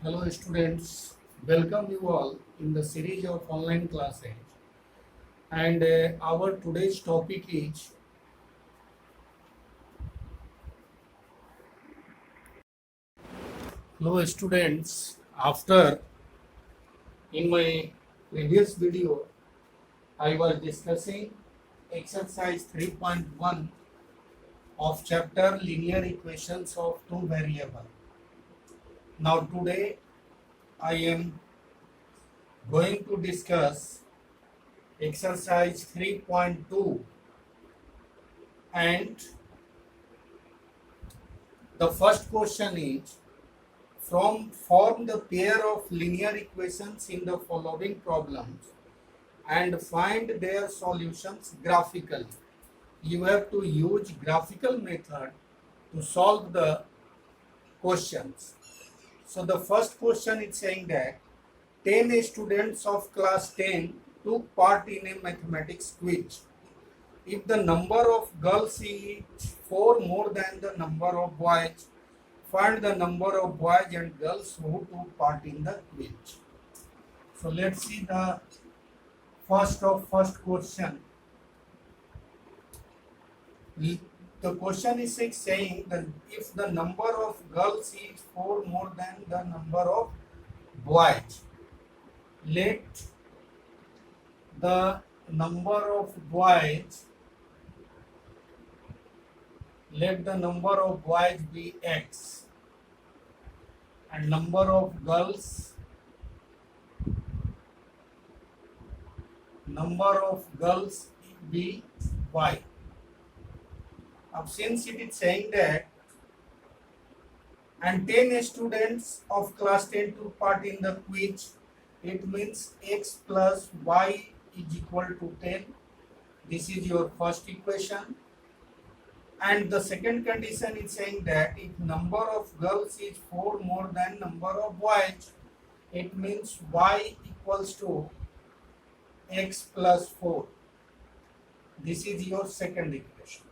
Hello students, welcome you all in the series of online classes and our today's topic is hello students. After in my previous video I was discussing exercise 3.1 of chapter linear equations of two variable. Now today I am going to discuss exercise 3.2 and the first question is form the pair of linear equations in the following problems and find their solutions graphically. You have to use graphical method to solve the questions. So the first question is saying that 10 students of class 10 took part in a mathematics quiz. If the number of girls is 4 more than the number of boys, find the number of boys and girls who took part in the quiz. So let's see the first question. The question is saying that if the number of girls is 4 more than the number of boys, let the number of boys be x and number of girls be y. Now since it is saying that and 10 students of class 10 took part in the quiz, it means x plus y is equal to 10. This is your first equation. And the second condition is saying that if number of girls is 4 more than number of boys, it means y equals to x plus 4. This is your second equation.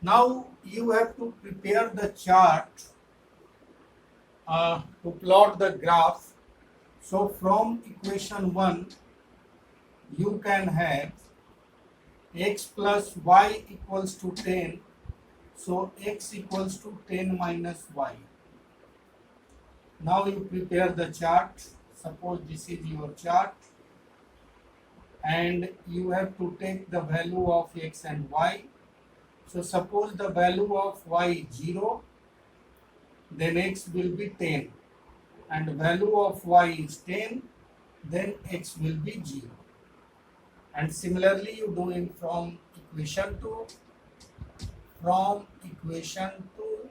Now you have to prepare the chart to plot the graph. So from equation 1, you can have x plus y equals to 10. So x equals to 10 minus y. Now you prepare the chart. Suppose this is your chart. And you have to take the value of x and y. So suppose the value of y is 0, then x will be 10. And value of y is 10, then x will be 0. And similarly you do it from equation 2. From equation 2,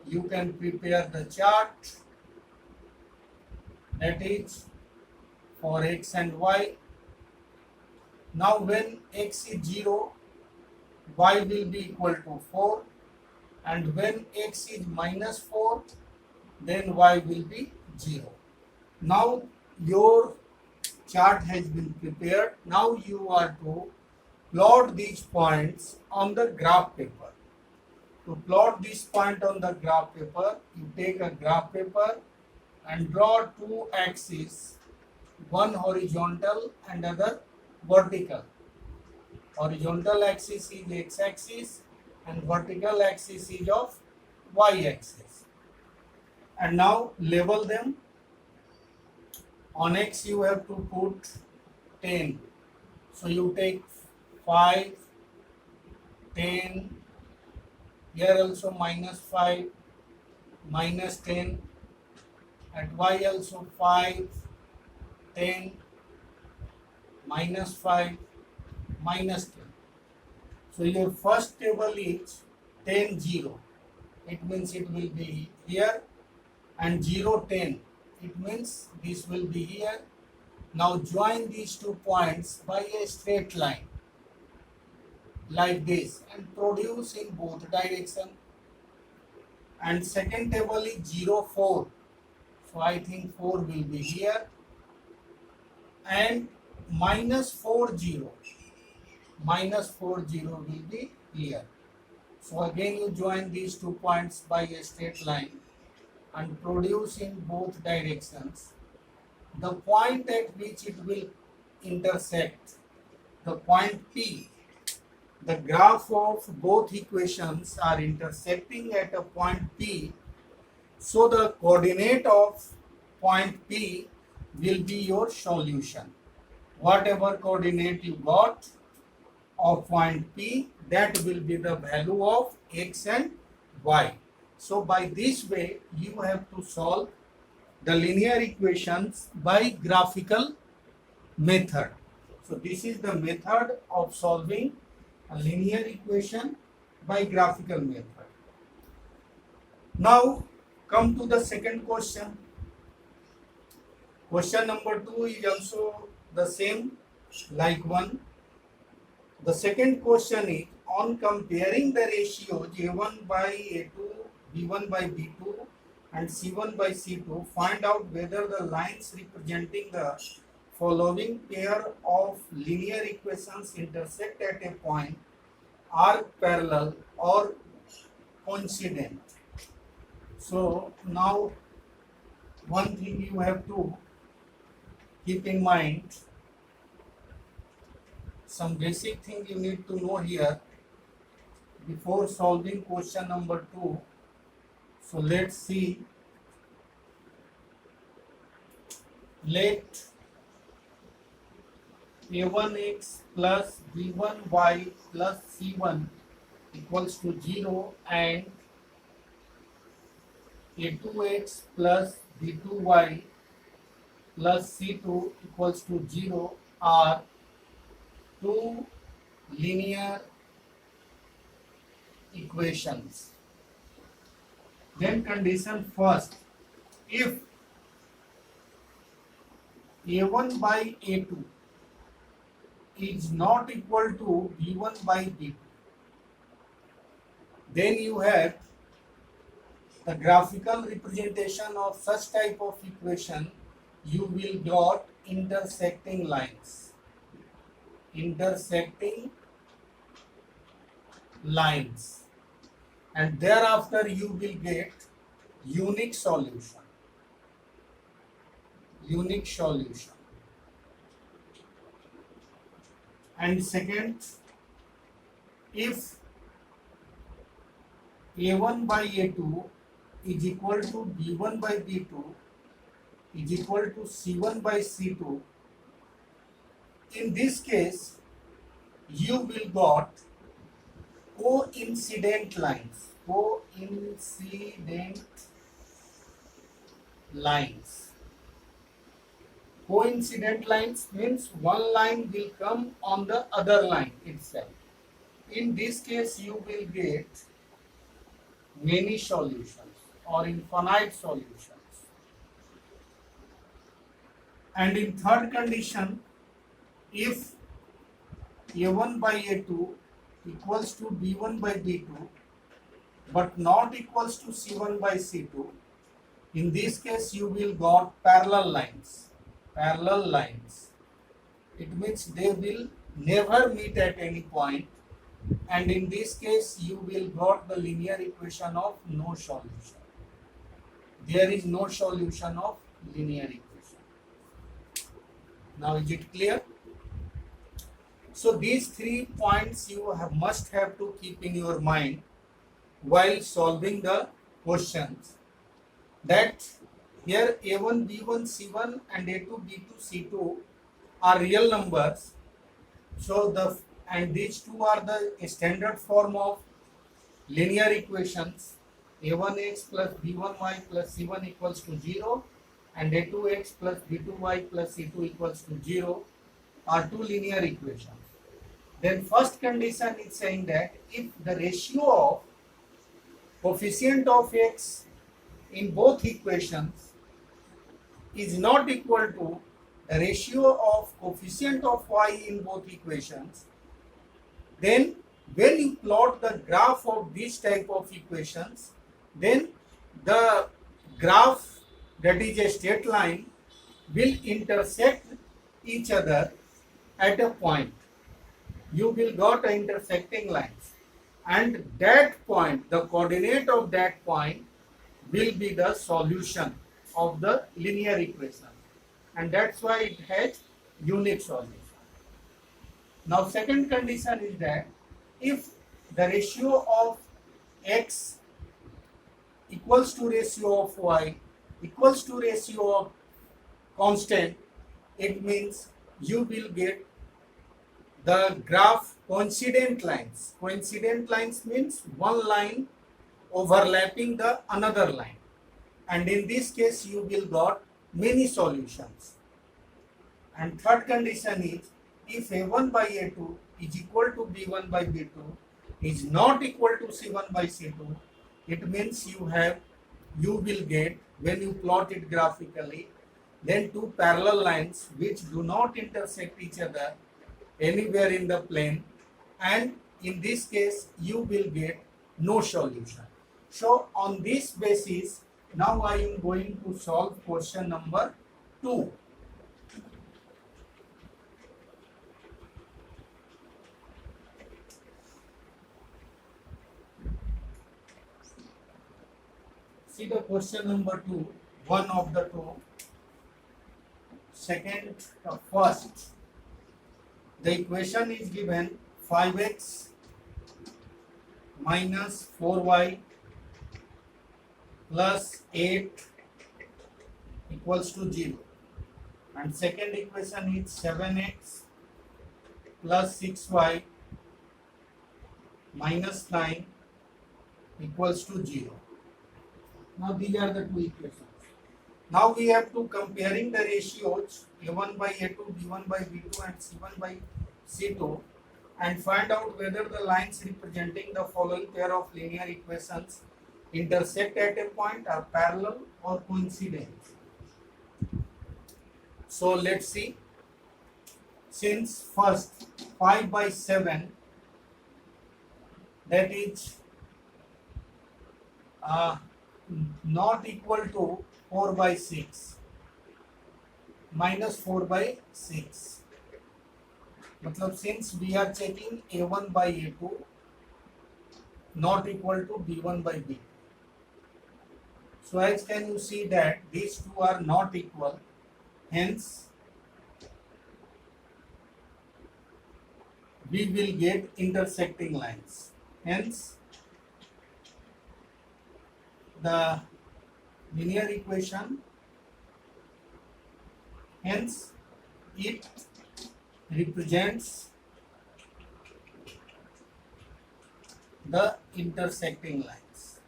you can prepare the chart, that is for x and y. Now when x is 0, y will be equal to 4, and when x is minus 4, then y will be 0. Now your chart has been prepared. Now you are to plot these points on the graph paper. To plot this point on the graph paper, you take a graph paper and draw two axes, one horizontal and other vertical. Horizontal axis is x-axis and vertical axis is of y-axis. And now label them. On x you have to put 10. So you take 5, 10, here also minus 5, minus 10, at y also 5, 10, minus 5, minus 10. So your first table is 10, 0. It means it will be here, and 0, 10. It means this will be here. Now join these 2 points by a straight line like this and produce in both directions. And second table is 0, 4. So I think 4 will be here, and minus 4, 0. Minus 4, 0 will be here. So again you join these 2 points by a straight line and produce in both directions, the point at which it will intersect, the point P, the graph of both equations are intersecting at a point P, so the coordinate of point P will be your solution. Whatever coordinate you got of point P, that will be the value of x and y. So by this way you have to solve the linear equations by graphical method. So this is the method of solving a linear equation by graphical method. Now come to the second question. Question number 2 is also the same like one. The second question is, on comparing the ratios A1 by A2, B1 by B2 and C1 by C2, find out whether the lines representing the following pair of linear equations intersect at a point are parallel or coincident. So now one thing you have to keep in mind, some basic thing you need to know here before solving question number 2. So let's see. Let a1x plus b1y plus c1 equals to 0 and a2x plus b2y plus c2 equals to 0 are two linear equations. Then condition first, if a1 by a2 is not equal to b1 by b2, then you have the graphical representation of such type of equation. You will got intersecting lines. Intersecting lines, and thereafter you will get unique solution. Unique solution. And second, if a1 by a2 is equal to b1 by b2 is equal to c1 by c2, in this case you will got coincident lines. Coincident lines. Coincident lines means one line will come on the other line itself. In this case you will get many solutions or infinite solutions. And in third condition, if a1 by a2 equals to b1 by b2 but not equals to c1 by c2, in this case you will got parallel lines. Parallel lines. It means they will never meet at any point, and in this case you will got the linear equation of no solution. There is no solution of linear equation. Now is it clear? So these 3 points you must have to keep in your mind while solving the questions, that here a1, b1, c1 and a2, b2, c2 are real numbers. So and these two are the standard form of linear equations. a1x plus b1y plus c1 equals to 0 and a2x plus b2y plus c2 equals to 0 are two linear equations. Then first condition is saying that if the ratio of coefficient of x in both equations is not equal to the ratio of coefficient of y in both equations, then when you plot the graph of this type of equations, then the graph, that is a straight line, will intersect each other at a point. You will got intersecting lines, and that point, the coordinate of that point will be the solution of the linear equation, and that's why it has unique solution. Now second condition is that if the ratio of x equals to ratio of y equals to ratio of constant, it means you will get the graph coincident lines. Coincident lines means one line overlapping the another line, and in this case you will got many solutions. And third condition is if a1 by a2 is equal to b1 by b2 is not equal to c1 by c2, it means you will get, when you plot it graphically, then two parallel lines which do not intersect each other anywhere in the plane, and in this case you will get no solution. So on this basis, now I am going to solve question number 2. See the question number 2, one of the two. Second, first, the equation is given 5x minus 4y plus 8 equals to 0. And second equation is 7x plus 6y minus 9 equals to 0. Now these are the two equations. Now we have to comparing the ratios a1 by a2, b1 by b2 and c1 by c2 and find out whether the lines representing the following pair of linear equations intersect at a point, are parallel or coincident. So let's see. Since first 5 by 7, that is not equal to 4 by 6 minus 4 by 6. मतलब since we are checking a1 by a2 not equal to b1 by b2. So as can you see that these two are not equal, hence we will get intersecting lines. Hence the linear equation, hence it represents the intersecting lines.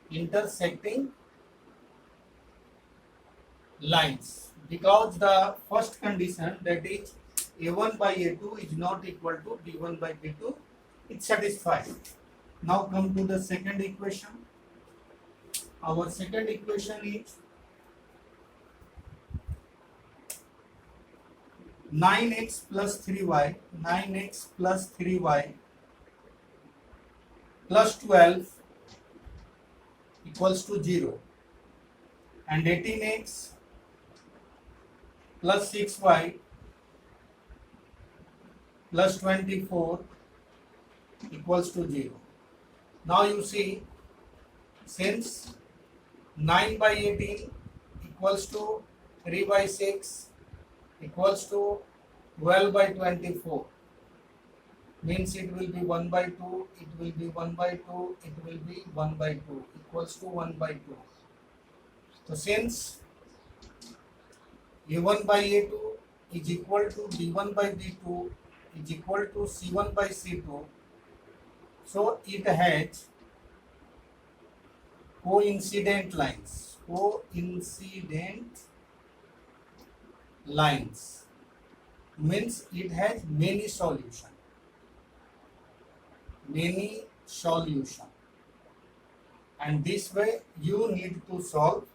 Intersecting lines, because the first condition, that is a1 by a2 is not equal to b1 by b2, it satisfies. Now come to the second equation. Our second equation is 9x plus 3y, 9x plus 3y plus 12 equals to 0, and 18x plus 6y plus 24 equals to 0. Now you see, since 9 by 18 equals to 3 by 6 equals to 12 by 24, means it will be 1 by 2, it will be 1 by 2, it will be 1 by 2 equals to 1 by 2. So since a1 by a2 is equal to b1 by b2 is equal to c1 by c2, so it has coincident lines. Coincident lines means it has many solution. Many solution. And this way you need to solve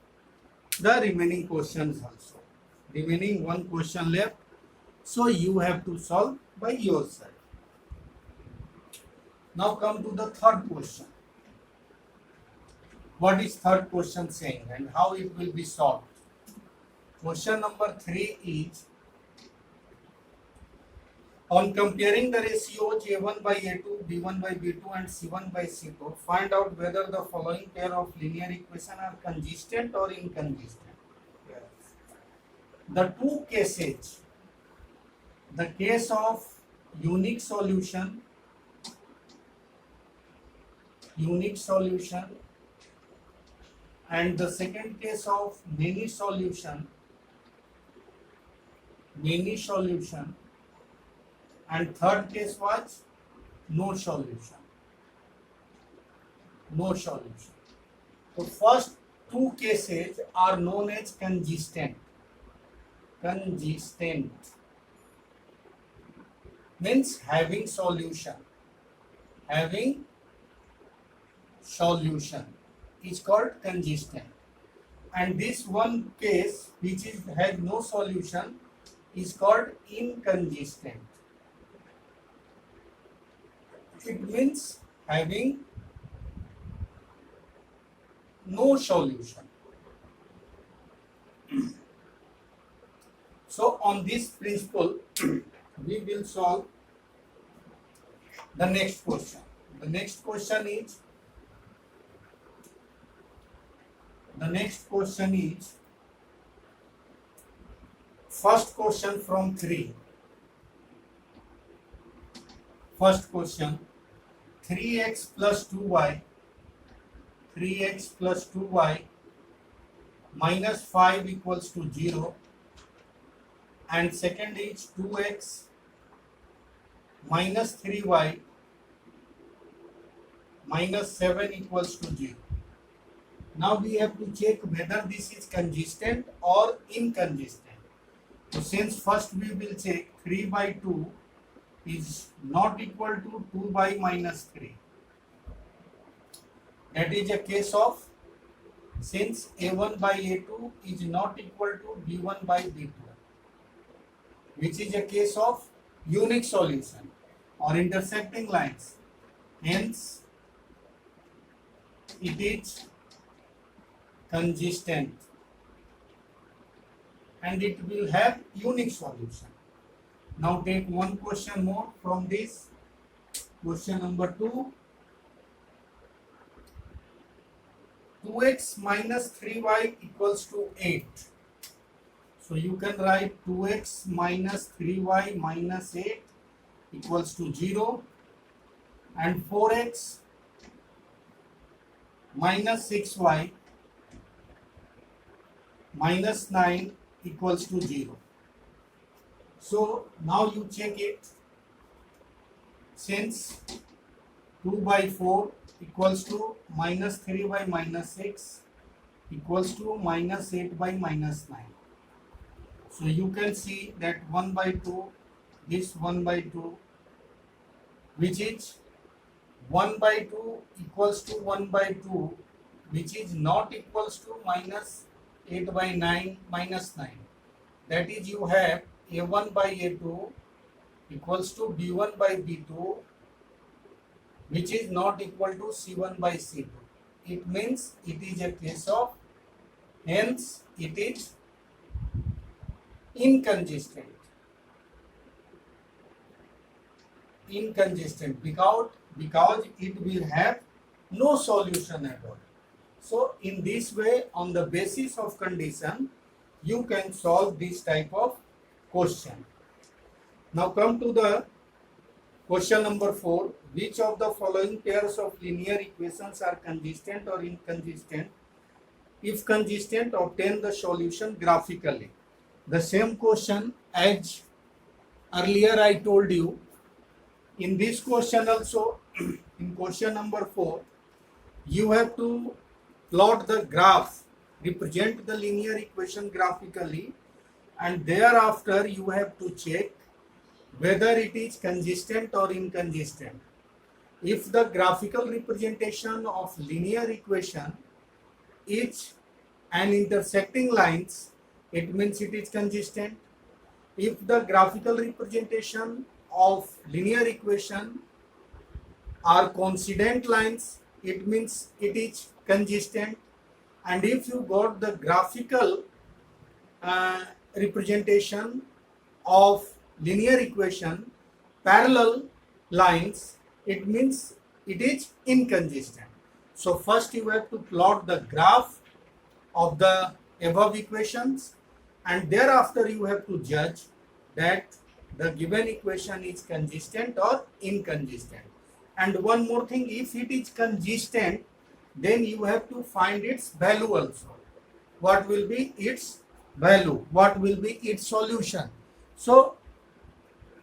the remaining questions also. Remaining one question left, so you have to solve by yourself. Now come to the third question. What is third question saying and how it will be solved? Question number 3 is On comparing the ratios A1 by A2, B1 by B2 and C1 by C2, find out whether the following pair of linear equations are consistent or inconsistent. The two cases, the case of unique solution and the second case of many solution and third case was no solution. So first two cases are known as consistent means having solution is called consistent, and this one case which has no solution is called inconsistent. It means having no solution. So on this principle we will solve the next question. The next question is first question from 3. First question, 3x plus 2y minus 5 equals to 0, and second is 2x minus 3y minus 7 equals to 0. Now we have to check whether this is consistent or inconsistent. So since first we will check 3 by 2 is not equal to 2 by minus 3. That is a case of, since A1 by A2 is not equal to B1 by B2, which is a case of unique solution or intersecting lines. Hence, it is consistent and it will have unique solution. Now take one question more from this. Question number 2. 2x minus 3y equals to 8. So you can write 2x minus 3y minus 8 equals to 0, and 4x minus 6y minus 9 equals to 0. So now you check it. Since 2 by 4 equals to minus 3 by minus 6 equals to minus 8 by minus 9. So you can see that 1 by 2, this 1 by 2, which is 1 by 2 equals to 1 by 2, which is not equals to minus 8 by 9 minus 9. That is, you have A1 by A2 equals to B1 by B2, which is not equal to C1 by C2. It means it is a case of, hence it is inconsistent because it will have no solution at all. So in this way, on the basis of condition, you can solve this type of question. Now come to the question number 4. Which of the following pairs of linear equations are consistent or inconsistent? If consistent, obtain the solution graphically. The same question as earlier I told you. In this question also, in question number 4, you have to plot the graph, represent the linear equation graphically, and thereafter you have to check whether it is consistent or inconsistent. If the graphical representation of linear equation is an intersecting lines, it means it is consistent. If the graphical representation of linear equation are coincident lines, it means it is consistent. And if you got the graphical representation of linear equation parallel lines, it means it is inconsistent. So first you have to plot the graph of the above equations, and thereafter you have to judge that the given equation is consistent or inconsistent. And one more thing, if it is consistent, then you have to find its value also. What will be its value? What will be its solution? So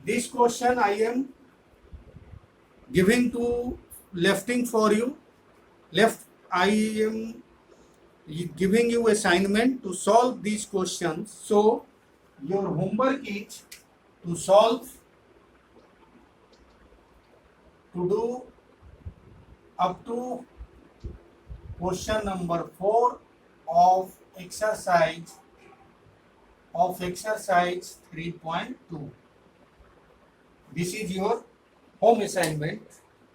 this question I am giving to lefting for you. I am giving you assignment to solve these questions. So your homework is to do up to question number 4 of exercise 3.2. This is your home assignment.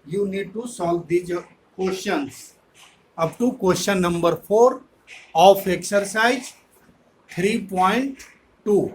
You need to solve these questions up to question number 4 of exercise 3.2.